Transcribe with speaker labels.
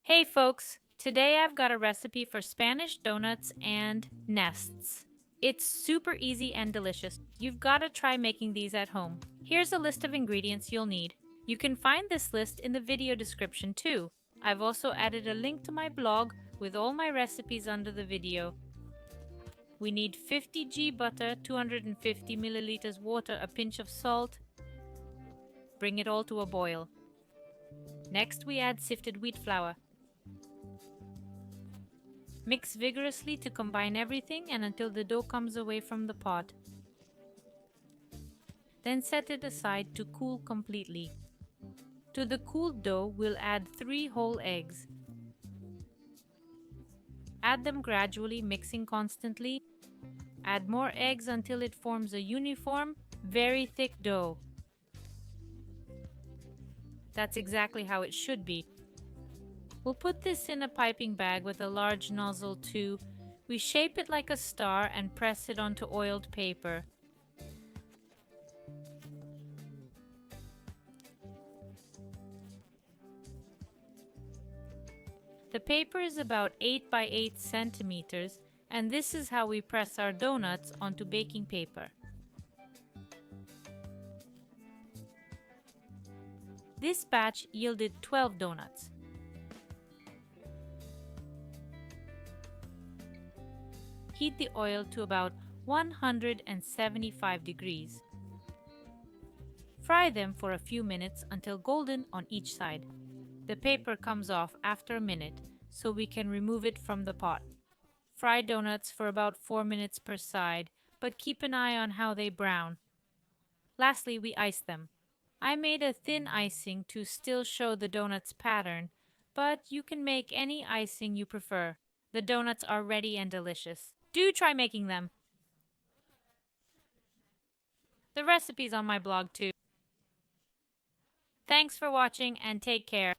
Speaker 1: Hey folks, today I've got a recipe for Spanish donuts and nests. It's super easy and delicious. You've got to try making these at home. Here's a list of ingredients you'll need. You can find this list in the video description too. I've also added a link to my blog with all my recipes under the video. We need 50 g butter, 250 milliliters water, a pinch of salt. Bring it all to a boil. Next we add sifted wheat flour. Mix vigorously to combine everything and until the dough comes away from the pot. Then set it aside to cool completely. To the cooled dough, we'll add 3 whole eggs. Add them gradually, mixing constantly. Add more eggs until it forms a uniform, very thick dough. That's exactly how it should be. We'll put this in a piping bag with a large nozzle too. We shape it like a star and press it onto oiled paper. The paper is about 8 by 8 centimeters, and this is how we press our donuts onto baking paper. This batch yielded 12 donuts. Heat the oil to about 175 degrees. Fry them for a few minutes until golden on each side. The paper comes off after a minute, so we can remove it from the pot. Fry donuts for about 4 minutes per side, but keep an eye on how they brown. Lastly, we ice them. I made a thin icing to still show the donut's pattern, but you can make any icing you prefer. The donuts are ready and delicious. Do try making them. The recipe's on my blog too. Thanks for watching and take care.